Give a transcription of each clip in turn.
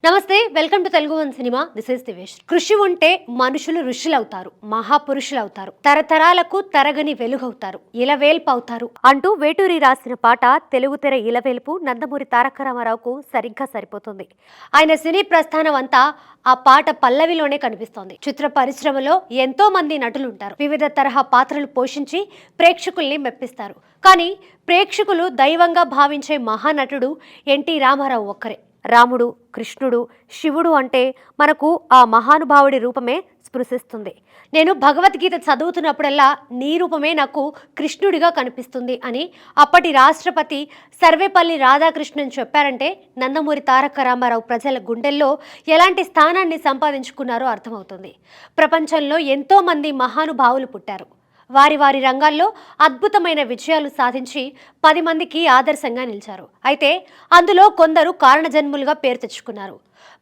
నమస్తే, welcome to Telugu one cinema. This is Divesh. కృషి ఉంటే మనుషులు ఋషులవుతారు, మహాపురుషులవుతారు, తరతరాలకు తరగని వెలుగవుతారు, ఇలవేల్పు అవుతారు అంటూ వేటూరి రాసిన పాట తెలుగు తెర ఇలవేల్పు నందమూరి తారక రామారావుకు సరిగ్గా సరిపోతుంది. ఆయన సినీ ప్రస్థానం అంతా ఆ పాట పల్లవిలోనే కనిపిస్తోంది. చిత్ర పరిశ్రమలో ఎంతో మంది నటులు ఉంటారు, వివిధ తరహా పాత్రలు పోషించి ప్రేక్షకుల్ని మెప్పిస్తారు. కానీ ప్రేక్షకులు దైవంగా భావించే మహానటుడు ఎన్టీ రామారావు ఒక్కరే. రాముడు, కృష్ణుడు, శివుడు అంటే మనకు ఆ మహానుభావుడి రూపమే స్పృశిస్తుంది. నేను భగవద్గీత చదువుతున్నప్పుడల్లా నీ రూపమే నాకు కృష్ణుడిగా కనిపిస్తుంది అని అప్పటి రాష్ట్రపతి సర్వేపల్లి రాధాకృష్ణన్ చెప్పారంటే నందమూరి తారక రామారావు ప్రజల గుండెల్లో ఎలాంటి స్థానాన్ని సంపాదించుకున్నారో అర్థమవుతుంది. ప్రపంచంలో ఎంతో మంది మహానుభావులు పుట్టారు. వారి వారి రంగాల్లో అద్భుతమైన విజయాలు సాధించి 10 మందికి ఆదర్శంగా నిలిచారు. అయితే అందులో కొందరు కారణజన్ములుగా పేరు తెచ్చుకున్నారు.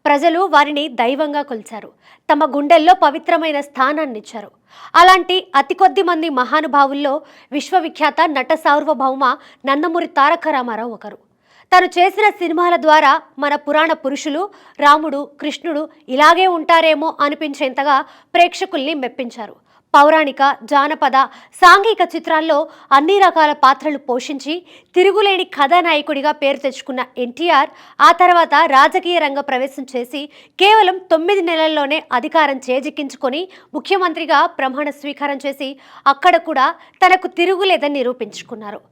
ప్రజలు వారిని దైవంగా కొలిచారు, తమ గుండెల్లో పవిత్రమైన స్థానాన్నిచ్చారు. అలాంటి అతి కొద్ది మంది మహానుభావుల్లో విశ్వవిఖ్యాత నట సార్వభౌమ నందమూరి తారక రామారావు ఒకరు. తను చేసిన సినిమాల ద్వారా మన పురాణ పురుషులు రాముడు, కృష్ణుడు ఇలాగే ఉంటారేమో అనిపించేంతగా ప్రేక్షకుల్ని మెప్పించారు. పౌరాణిక, జానపద, సాంఘిక చిత్రాల్లో అన్ని రకాల పాత్రలు పోషించి తిరుగులేని కథానాయకుడిగా పేరు తెచ్చుకున్న ఎన్టీఆర్ ఆ తర్వాత రాజకీయ రంగ ప్రవేశం చేసి కేవలం 9 నెలల్లోనే అధికారం చేజిక్కించుకొని ముఖ్యమంత్రిగా ప్రమాణ స్వీకారం చేసి అక్కడ కూడా తనకు తిరుగులేదని నిరూపించుకున్నారు.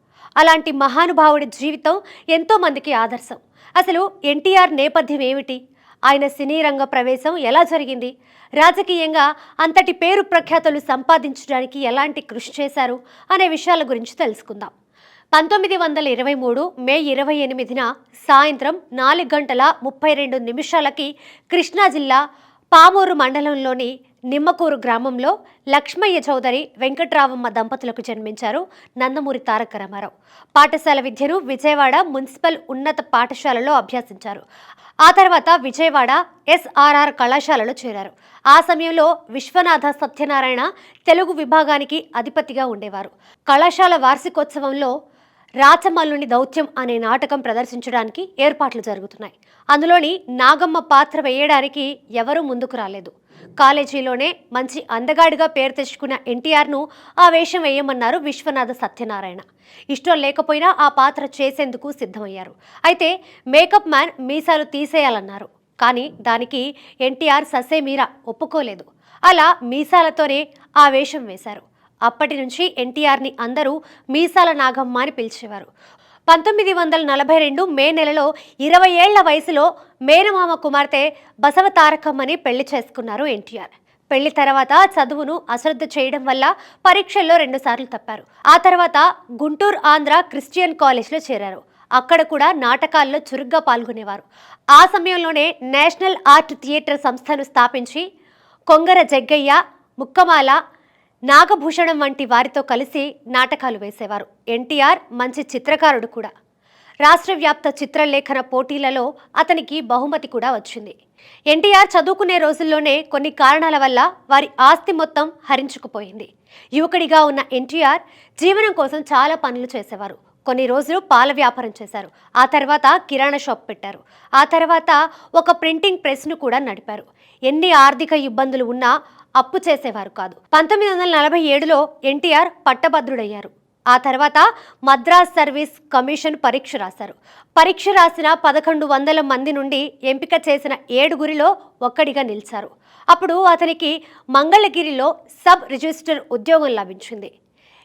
అలాంటి మహానుభావుడి జీవితం ఎంతో మందికి ఆదర్శం. అసలు ఎన్టీఆర్ నేపథ్యం ఏమిటి? ఆయన సినీ రంగ ప్రవేశం ఎలా జరిగింది? రాజకీయంగా అంతటి పేరు ప్రఖ్యాతులు సంపాదించడానికి ఎలాంటి కృషి చేశారు అనే విషయాల గురించి తెలుసుకుందాం. 1923 మే 28న సాయంత్రం 4:32 కృష్ణా జిల్లా పామూరు మండలంలోని నిమ్మకూరు గ్రామంలో లక్ష్మయ్య చౌదరి, వెంకట్రావమ్మ దంపతులకు జన్మించారు నందమూరి తారక రామారావు. పాఠశాల విద్యను విజయవాడ మున్సిపల్ ఉన్నత పాఠశాలలో అభ్యసించారు. ఆ తర్వాత విజయవాడ SRR కళాశాలలో చేరారు. ఆ సమయంలో విశ్వనాథ సత్యనారాయణ తెలుగు విభాగానికి అధిపతిగా ఉండేవారు. కళాశాల వార్షికోత్సవంలో రాచమల్లుని దౌత్యం అనే నాటకం ప్రదర్శించడానికి ఏర్పాట్లు జరుగుతున్నాయి. అందులోని నాగమ్మ పాత్ర వేయడానికి ఎవరూ ముందుకు రాలేదు. కాలేజీలోనే మంచి అందగాడిగా పేరు తెచ్చుకున్న ఎన్టీఆర్ను ఆ వేషం వేయమన్నారు విశ్వనాథ సత్యనారాయణ. ఇష్టం లేకపోయినా ఆ పాత్ర చేసేందుకు సిద్ధమయ్యారు. అయితే మేకప్ మ్యాన్ మీసాలు తీసేయాలన్నారు. కానీ దానికి ఎన్టీఆర్ ససేమీరా ఒప్పుకోలేదు. అలా మీసాలతోనే ఆ వేషం వేశారు. అప్పటి నుంచి ఎన్టీఆర్ని అందరూ మీసాల నాగమ్మ అని పిలిచేవారు. 1942 మే నెలలో 20 ఏళ్ల వయసులో మేనమామ కుమార్తె బసవతారకమ్మని పెళ్లి చేసుకున్నారు ఎన్టీఆర్. పెళ్లి తర్వాత చదువును అశ్రద్ధ చేయడం వల్ల పరీక్షల్లో 2 సార్లు తప్పారు. ఆ తర్వాత గుంటూరు ఆంధ్ర క్రిస్టియన్ కాలేజ్లో చేరారు. అక్కడ కూడా నాటకాల్లో చురుగ్గా పాల్గొనేవారు. ఆ సమయంలోనే నేషనల్ ఆర్ట్ థియేటర్ సంస్థను స్థాపించి కొంగర జగ్గయ్య, ముక్కమాల, నాగభూషణం వంటి వారితో కలిసి నాటకాలు వేసేవారు. ఎన్టీఆర్ మంచి చిత్రకారుడు కూడా. రాష్ట్ర వ్యాప్త చిత్రలేఖన పోటీలలో అతనికి బహుమతి కూడా వచ్చింది. ఎన్టీఆర్ చదువుకునే రోజుల్లోనే కొన్ని కారణాల వల్ల వారి ఆస్తి మొత్తం హరించుకుపోయింది. యువకుడిగా ఉన్న ఎన్టీఆర్ జీవనం కోసం చాలా పనులు చేసేవారు. కొన్ని రోజులు పాల వ్యాపారం చేశారు. ఆ తర్వాత కిరాణా షాప్ పెట్టారు. ఆ తర్వాత ఒక ప్రింటింగ్ ప్రెస్ను కూడా నడిపారు. ఎన్ని ఆర్థిక ఇబ్బందులు ఉన్నా అప్పు చేసేవారు కాదు. 1947లో ఎన్టీఆర్ పట్టభద్రుడయ్యారు. ఆ తర్వాత మద్రాస్ సర్వీస్ కమిషన్ పరీక్ష రాశారు. పరీక్ష రాసిన 1100 మంది నుండి ఎంపిక చేసిన 7గురిలో ఒక్కడిగా నిలిచారు. అప్పుడు అతనికి మంగళగిరిలో సబ్ రిజిస్టర్ ఉద్యోగం లభించింది.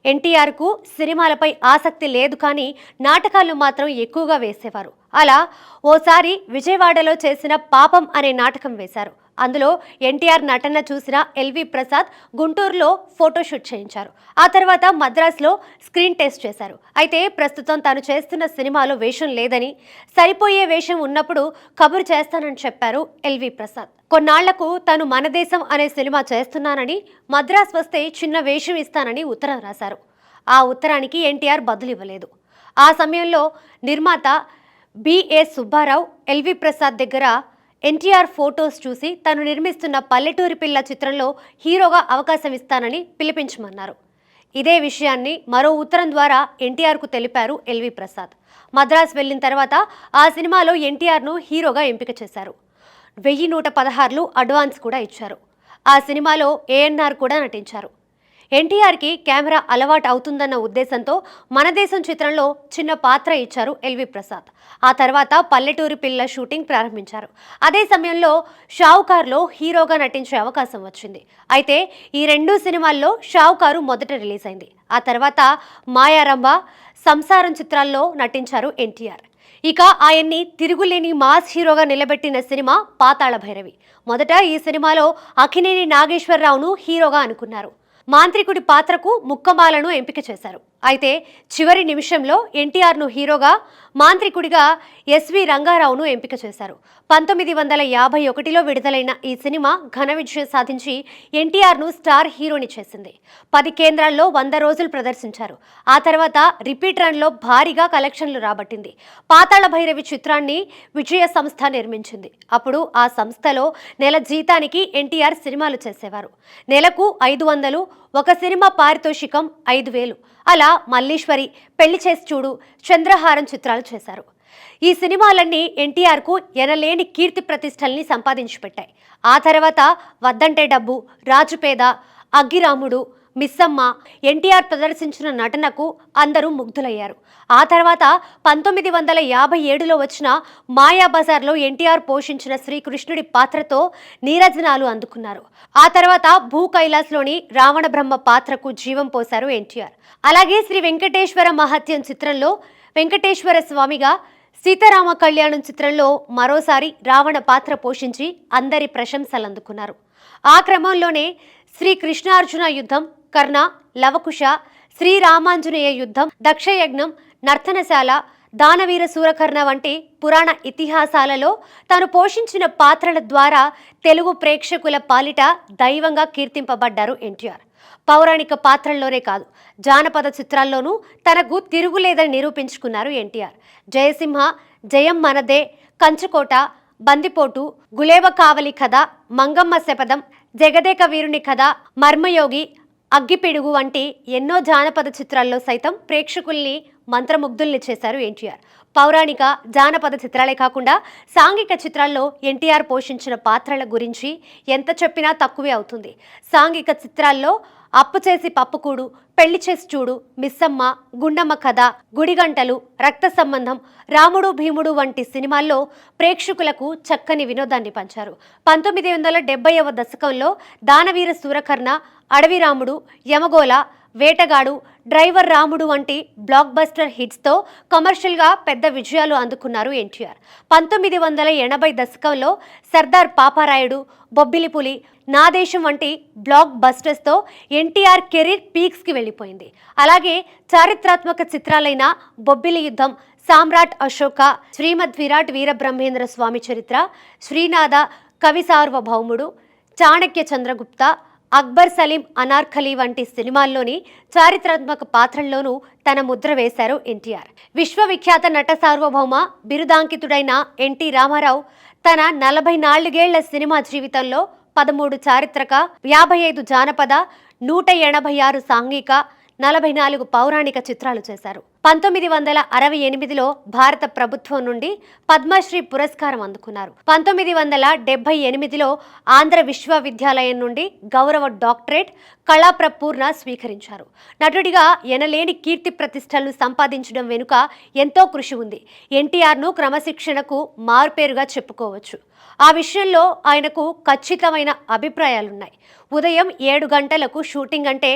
ఎన్టీఆర్కు సినిమాలపై ఆసక్తి లేదు, కానీ నాటకాలు మాత్రం ఎక్కువగా వేసేవారు. అలా ఓసారి విజయవాడలో చేసిన పాపం అనే నాటకం వేశారు. అందులో ఎన్టీఆర్ నటన చూసిన ఎల్వి ప్రసాద్ గుంటూరులో ఫోటోషూట్ చేయించారు. ఆ తర్వాత మద్రాసులో స్క్రీన్ టెస్ట్ చేశారు. అయితే ప్రస్తుతం తాను చేస్తున్న సినిమాలో వేషం లేదని, సరిపోయే వేషం ఉన్నప్పుడు కబురు చేస్తానని చెప్పారు ఎల్వి ప్రసాద్. కొన్నాళ్లకు తాను మన దేశం అనే సినిమా చేస్తున్నానని, మద్రాస్ వస్తే చిన్న వేషం ఇస్తానని ఉత్తరం రాశారు. ఆ ఉత్తరానికి ఎన్టీఆర్ బదులు ఇవ్వలేదు. ఆ సమయంలో నిర్మాత బిఏ సుబ్బారావు ఎల్వి ప్రసాద్ దగ్గర ఎన్టీఆర్ ఫోటోస్ చూసి తను నిర్మిస్తున్న పల్లెటూరి పిల్ల చిత్రంలో హీరోగా అవకాశం ఇస్తానని పిలిపించమన్నారు. ఇదే విషయాన్ని మరో ఉత్తరం ద్వారా ఎన్టీఆర్కు తెలిపారు ఎల్వి ప్రసాద్. మద్రాస్ వెళ్ళిన తర్వాత ఆ సినిమాలో ఎన్టీఆర్ను హీరోగా ఎంపిక చేశారు. 1116 అడ్వాన్స్ కూడా ఇచ్చారు. ఆ సినిమాలో ఏఎన్ఆర్ కూడా నటించారు. ఎన్టీఆర్కి కెమెరా అలవాటు అవుతుందన్న ఉద్దేశంతో మన దేశం చిత్రంలో చిన్న పాత్ర ఇచ్చారు ఎల్వి ప్రసాద్. ఆ తర్వాత పల్లెటూరి పిల్ల షూటింగ్ ప్రారంభించారు. అదే సమయంలో షావుకార్లో హీరోగా నటించే అవకాశం వచ్చింది. అయితే ఈ రెండు సినిమాల్లో షావుకారు మొదట రిలీజ్ అయింది. ఆ తర్వాత మాయారంభ, సంసారం చిత్రాల్లో నటించారు ఎన్టీఆర్. ఇక ఆయన్ని తిరుగులేని మాస్ హీరోగా నిలబెట్టిన సినిమా పాతాళ భైరవి. మొదట ఈ సినిమాలో అక్కినేని నాగేశ్వరరావును హీరోగా అనుకున్నారు. మాంత్రికుడి పాత్రకు ముక్కమాలను ఎంపిక చేశారు. అయితే చివరి నిమిషంలో ఎన్టీఆర్ను హీరోగా, మాంత్రికుడిగా ఎస్వి రంగారావును ఎంపిక చేశారు. 1951లో విడుదలైన ఈ సినిమా ఘన విజయం సాధించి ఎన్టీఆర్ను స్టార్ హీరోని చేసింది. 10 కేంద్రాల్లో 100 రోజులు ప్రదర్శించారు. ఆ తర్వాత రిపీట్ రన్లో భారీగా కలెక్షన్లు రాబట్టింది. పాతాళ భైరవి చిత్రాన్ని విజయ సంస్థ నిర్మించింది. అప్పుడు ఆ సంస్థలో నెల జీతానికి ఎన్టీఆర్ సినిమాలు చేసేవారు. నెలకు 500, ఒక సినిమా పారితోషికం 5000. అలా మల్లీశ్వరి, పెళ్లి చేసి చూడు, చంద్రహారం చిత్రాలు చేశారు. ఈ సినిమాలన్నీ ఎన్టీఆర్కు ఎనలేని కీర్తి ప్రతిష్టల్ని సంపాదించి పెట్టాయి. ఆ తర్వాత వద్దంటే డబ్బు, రాజుపేద, అగ్గిరాముడు, మిస్సమ్మ, ఎన్టీఆర్ ప్రదర్శించిన నటనకు అందరూ ముగ్ధులయ్యారు. ఆ తర్వాత 1957లో వచ్చిన మాయాబజార్లో ఎన్టీఆర్ పోషించిన శ్రీకృష్ణుడి పాత్రతో నీరజనాలు అందుకున్నారు. ఆ తర్వాత భూ కైలాస్లోని రావణ బ్రహ్మ పాత్రకు జీవం పోశారు ఎన్టీఆర్. అలాగే శ్రీ వెంకటేశ్వర మహత్యం చిత్రంలో వెంకటేశ్వర స్వామిగా, సీతారామ కళ్యాణం చిత్రంలో మరోసారి రావణ పాత్ర పోషించి అందరి ప్రశంసలు అందుకున్నారు. ఆ క్రమంలోనే శ్రీ కృష్ణార్జున యుద్ధం, కర్ణ, లవకుశ, శ్రీరామాంజనేయ యుద్ధం, దక్షయజ్ఞం, నర్తనశాల, దానవీర సూరకర్ణ వంటి పురాణ ఇతిహాసాలలో తాను పోషించిన పాత్రల ద్వారా తెలుగు ప్రేక్షకుల పాలిట దైవంగా కీర్తింపబడ్డారు ఎన్టీఆర్. పౌరాణిక పాత్రల్లోనే కాదు, జానపద చిత్రాల్లోనూ తనకు తిరుగులేదని నిరూపించుకున్నారు ఎన్టీఆర్. జయసింహ, జయం మనదే, కంచుకోట, బందిపోటు, గులేబ కావలి కథ, మంగమ్మ శపథం, జగదేక వీరుని కథ, మర్మయోగి, అగ్గిపిడుగు వంటి ఎన్నో జానపద చిత్రాల్లో సైతం ప్రేక్షకుల్ని మంత్రముగ్ధుల్ని చేశారు ఎన్టీఆర్. పౌరాణిక, జానపద చిత్రాలే కాకుండా సాంఘిక చిత్రాల్లో ఎన్టీఆర్ పోషించిన పాత్రల గురించి ఎంత చెప్పినా తక్కువే అవుతుంది. సాంఘిక చిత్రాల్లో అప్పు చేసి పప్పుకూడు, పెళ్లి చేసి చూడు, మిస్సమ్మ, గుండమ్మ కథ, గుడిగంటలు, రక్త సంబంధం, రాముడు భీముడు వంటి సినిమాల్లో ప్రేక్షకులకు చక్కని వినోదాన్ని పంచారు. 1970వ దశకంలో దానవీర సూరకర్ణ, అడవి రాముడు, యమగోళ, వేటగాడు, డ్రైవర్ రాముడు వంటి బ్లాక్ బస్టర్ హిట్స్తో కమర్షియల్గా పెద్ద విజయాలు అందుకున్నారు ఎన్టీఆర్. 1980 దశకంలో సర్దార్ పాపారాయుడు, బొబ్బిలిపులి, నా దేశం వంటి బ్లాక్ బస్టర్స్తో ఎన్టీఆర్ కెరీర్ పీక్స్కి వెళ్ళిపోయింది. అలాగే చారిత్రాత్మక చిత్రాలైన బొబ్బిలి యుద్ధం, సామ్రాట్ అశోక, శ్రీమద్ విరాట్ వీరబ్రహ్మేంద్ర స్వామి చరిత్ర, శ్రీనాథ, కవి సార్వభౌముడు, చాణక్య చంద్రగుప్త, అక్బర్ సలీం అనార్కలి వంటి సినిమాల్లోని చారిత్రాత్మక పాత్రల్లోనూ తన ముద్ర వేశారు ఎన్టీఆర్. విశ్వవిఖ్యాత నట సార్వభౌమ బిరుదాంకితుడైన ఎన్టీ రామారావు తన 44 సినిమా జీవితంలో 13 చారిత్రక, 55 జానపద, 186 సాంఘిక, 44 పౌరాణిక చిత్రాలు చేశారు. 1968లో భారత ప్రభుత్వం నుండి పద్మశ్రీ పురస్కారం అందుకున్నారు. 1978లో ఆంధ్ర విశ్వవిద్యాలయం నుండి గౌరవ డాక్టరేట్, కళాప్రపూర్ణ స్వీకరించారు. నటుడిగా ఎనలేని కీర్తి ప్రతిష్టలను సంపాదించడం వెనుక ఎంతో కృషి ఉంది. ఎన్టీఆర్ను క్రమశిక్షణకు మారుపేరుగా చెప్పుకోవచ్చు. ఆ విషయంలో ఆయనకు ఖచ్చితమైన అభిప్రాయాలున్నాయి. ఉదయం 7 గంటలకు షూటింగ్ అంటే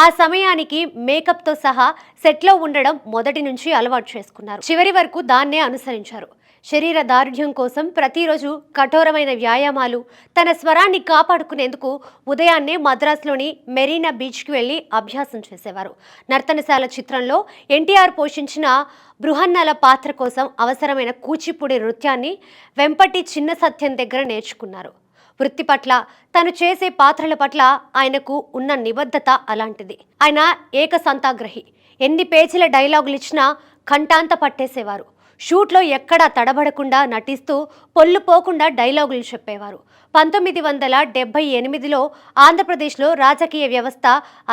ఆ సమయానికి మేకప్తో సహా సెట్లో ఉండడం మొదటి నుంచి అలవాటు చేసుకున్నారు. చివరి వరకు దాన్నే అనుసరించారు. శరీర దారుఢ్యం కోసం ప్రతిరోజు కఠోరమైన వ్యాయామాలు, తన స్వరాన్ని కాపాడుకునేందుకు ఉదయాన్నే మద్రాసులోని మెరీనా బీచ్కి వెళ్లి అభ్యాసం చేసేవారు. నర్తనశాల చిత్రంలో ఎన్టీఆర్ పోషించిన బృహన్నల పాత్ర కోసం అవసరమైన కూచిపూడి నృత్యాన్ని వెంపటి చిన్న సత్యం దగ్గర నేర్చుకున్నారు. వృత్తి పట్ల, తను చేసే పాత్రల పట్ల ఆయనకు ఉన్న నిబద్ధత అలాంటిది. ఆయన ఏకసంతాగ్రహి. ఎన్ని పేజీల డైలాగులు ఇచ్చినా కంఠాంత పట్టేసేవారు. షూట్లో ఎక్కడా తడబడకుండా నటిస్తూ పొల్లు పోకుండా డైలాగులు చెప్పేవారు. 1978లో ఆంధ్రప్రదేశ్లో రాజకీయ వ్యవస్థ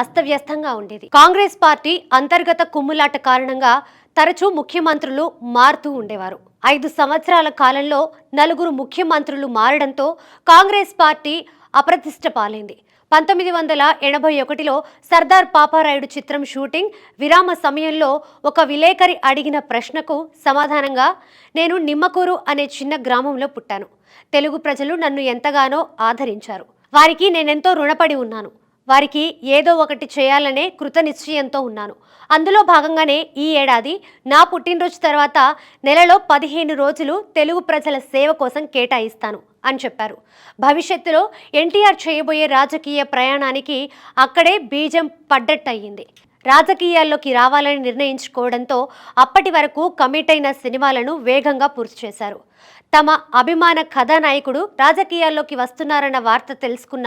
అస్తవ్యస్తంగా ఉండేది. కాంగ్రెస్ పార్టీ అంతర్గత కుమ్ములాట కారణంగా తరచూ ముఖ్యమంత్రులు మారుతూ ఉండేవారు. 5 సంవత్సరాల కాలంలో 4 ముఖ్యమంత్రులు మారడంతో కాంగ్రెస్ పార్టీ అప్రతిష్ట పాలైంది. 1981లో సర్దార్ పాపారాయుడు చిత్రం షూటింగ్ విరామ సమయంలో ఒక విలేకరి అడిగిన ప్రశ్నకు సమాధానంగా, నేను నిమ్మకూరు అనే చిన్న గ్రామంలో పుట్టాను. తెలుగు ప్రజలు నన్ను ఎంతగానో ఆదరించారు. వారికి నేనెంతో రుణపడి ఉన్నాను. వారికి ఏదో ఒకటి చేయాలనే కృతనిశ్చయంతో ఉన్నాను. అందులో భాగంగానే ఈ ఏడాది నా పుట్టినరోజు తర్వాత నెలలో 15 రోజులు తెలుగు ప్రజల సేవ కోసం కేటాయిస్తాను అని చెప్పారు. భవిష్యత్తులో ఎన్టీఆర్ చేయబోయే రాజకీయ ప్రయాణానికి అక్కడే బీజం పడ్డట్టయింది. రాజకీయాల్లోకి రావాలని నిర్ణయించుకోవడంతో అప్పటి వరకు కమిట్ అయిన సినిమాలను వేగంగా పూర్తి చేశారు. తమ అభిమాన కథానాయకుడు రాజకీయాల్లోకి వస్తున్నారన్న వార్త తెలుసుకున్న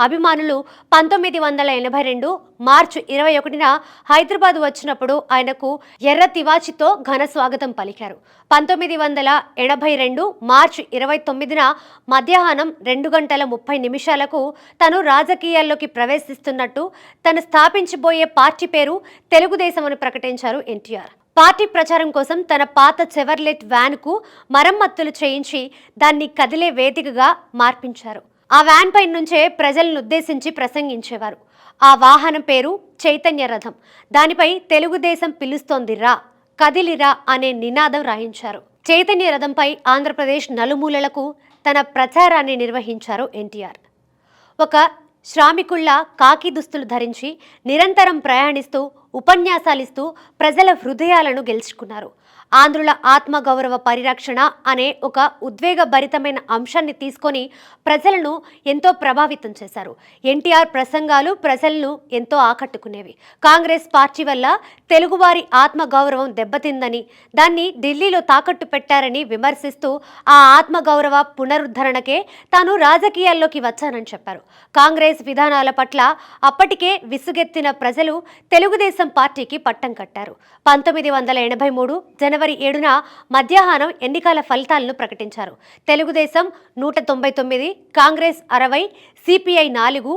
అభిమానులు 1982 మార్చి 21న హైదరాబాద్ వచ్చినప్పుడు ఆయనకు ఎర్ర తివాచితో ఘన స్వాగతం పలికారు. 1982 మార్చి 29న మధ్యాహ్నం 2:30 తను రాజకీయాల్లోకి ప్రవేశిస్తున్నట్టు తను స్థాపించబోయే పార్టీ పేరు తెలుగుదేశం అని ప్రకటించారు ఎన్టీఆర్. పార్టీ ప్రచారం కోసం తన పాత చెవర్లెట్ వ్యాన్కు మరమ్మతులు చేయించి దాన్ని కదిలే వేదికగా మార్పించారు. ఆ వ్యాన్ పై నుంచే ప్రజలను ఉద్దేశించి ప్రసంగించేవారు. ఆ వాహనం పేరు చైతన్య రథం. దానిపై తెలుగుదేశం పిలుస్తోందిరా, కదిలిరా అనే నినాదం రాయించారు. చైతన్య రథంపై ఆంధ్రప్రదేశ్ నలుమూలలకు తన ప్రచారాన్ని నిర్వహించారు ఎన్టీఆర్. ఒక శ్రామికుళ్ళ కాకి దుస్తులు ధరించి నిరంతరం ప్రయాణిస్తూ ఉపన్యాసాలిస్తూ ప్రజల హృదయాలను గెలుచుకున్నారు. ఆంధ్రుల ఆత్మగౌరవ పరిరక్షణ అనే ఒక ఉద్వేగభరితమైన అంశాన్ని తీసుకొని ప్రజలను ఎంతో ప్రభావితం చేశారు. ఎన్టీఆర్ ప్రసంగాలు ప్రజలను ఎంతో ఆకట్టుకునేవి. కాంగ్రెస్ పార్టీ వల్ల తెలుగువారి ఆత్మగౌరవం దెబ్బతిందని, దాన్ని ఢిల్లీలో తాకట్టు పెట్టారని విమర్శిస్తూ ఆ ఆత్మగౌరవ పునరుద్ధరణకే తాను రాజకీయాల్లోకి వచ్చానని చెప్పారు. కాంగ్రెస్ విధానాల పట్ల అప్పటికే విసుగెత్తిన ప్రజలు తెలుగుదేశం పార్టీకి పట్టం కట్టారు. 1983 జనవరి 7న మధ్యాహ్నం ఎన్నికల ఫలితాలను ప్రకటించారు. Telugu Desam 199, Congress 60, CPI 4,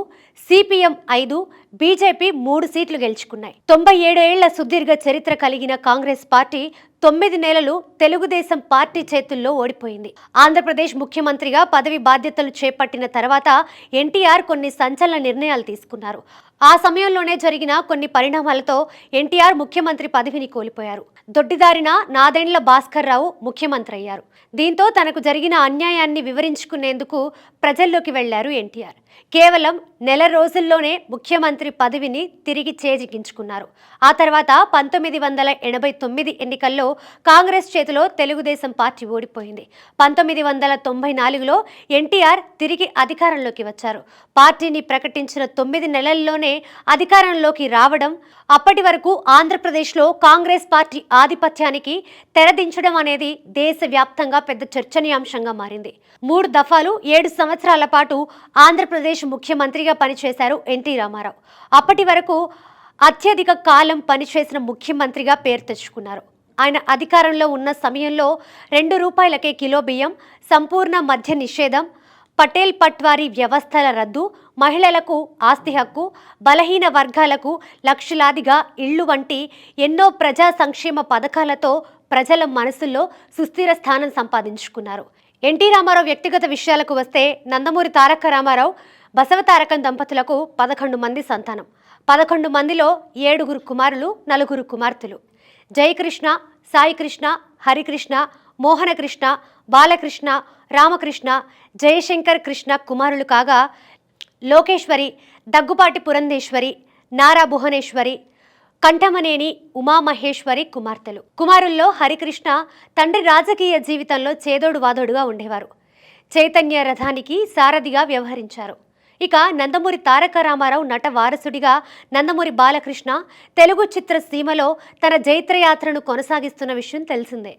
CPM 5, BJP 3 సీట్లు గెలుచుకున్నాయి. 97 ఏళ్ల సుదీర్ఘ చరిత్ర కలిగిన కాంగ్రెస్ పార్టీ 9 నెలలు తెలుగుదేశం పార్టీ చేతుల్లో ఓడిపోయింది. ఆంధ్రప్రదేశ్ ముఖ్యమంత్రిగా పదవి బాధ్యతలు చేపట్టిన తర్వాత ఎన్టీఆర్ కొన్ని సంచలన నిర్ణయాలు తీసుకున్నారు. ఆ సమయంలోనే జరిగిన కొన్ని పరిణామాలతో ఎన్టీఆర్ ముఖ్యమంత్రి పదవిని కోల్పోయారు. దొడ్డిదారిన నాదెండ్ల భాస్కర్ రావు ముఖ్యమంత్రి అయ్యారు. దీంతో తనకు జరిగిన అన్యాయాన్ని వివరించుకునేందుకు ప్రజల్లోకి వెళ్లారు ఎన్టీఆర్. కేవలం నెల రోజుల్లోనే ముఖ్యమంత్రి పదవిని తిరిగి చేజిక్కించుకున్నారు. ఆ తర్వాత 1989 ఎన్నికల్లో కాంగ్రెస్ చేతిలో తెలుగుదేశం పార్టీ ఓడిపోయింది. 1994లో ఎన్టీఆర్ తిరిగి అధికారంలోకి వచ్చారు. పార్టీని ప్రకటించిన 9 నెలల్లోనే అధికారంలోకి రావడం, అప్పటి వరకు ఆంధ్రప్రదేశ్లో కాంగ్రెస్ పార్టీ ఆధిపత్యానికి తెరదించడం అనేది దేశవ్యాప్తంగా పెద్ద చర్చనీయాంశంగా మారింది. 3 దఫాలు 7 సంవత్సరాల పాటు ఆంధ్రప్రదేశ్ ముఖ్యమంత్రిగా పనిచేశారు ఎన్టీ రామారావు. అప్పటి వరకు అత్యధిక కాలం పనిచేసిన ముఖ్యమంత్రిగా పేరు తెచ్చుకున్నారు. ఆయన అధికారంలో ఉన్న సమయంలో ₹2కే కిలో బియ్యం, సంపూర్ణ మద్య నిషేధం, పటేల్ పట్వారీ వ్యవస్థల రద్దు, మహిళలకు ఆస్తి హక్కు, బలహీన వర్గాలకు లక్షలాదిగా ఇళ్లు వంటి ఎన్నో ప్రజా సంక్షేమ పథకాలతో ప్రజల మనసుల్లో సుస్థిర స్థానం సంపాదించుకున్నారు. ఎన్టీ రామారావు వ్యక్తిగత విషయాలకు వస్తే నందమూరి తారక రామారావు, బసవతారకం దంపతులకు 11 మంది సంతానం. 11 మందిలో 7 కుమారులు, 4 కుమార్తెలు. జయకృష్ణ, సాయికృష్ణ, హరికృష్ణ, మోహనకృష్ణ, బాలకృష్ణ, రామకృష్ణ, జయశంకర్ కృష్ణ కుమారులు కాగా లోకేశ్వరి, దగ్గుపాటి పురంధేశ్వరి, నారా భువనేశ్వరి, కంఠమనేని ఉమామహేశ్వరి కుమార్తెలు. కుమారుల్లో హరికృష్ణ తండ్రి రాజకీయ జీవితంలో చేదోడు వాదోడుగా ఉండేవారు. చైతన్య రథానికి సారథిగా వ్యవహరించారు. ఇక నందమూరి తారక రామారావు నట వారసుడిగా నందమూరి బాలకృష్ణ తెలుగు చిత్ర సీమలో తన జైత్రయాత్రను కొనసాగిస్తున్న విషయం తెలిసిందే.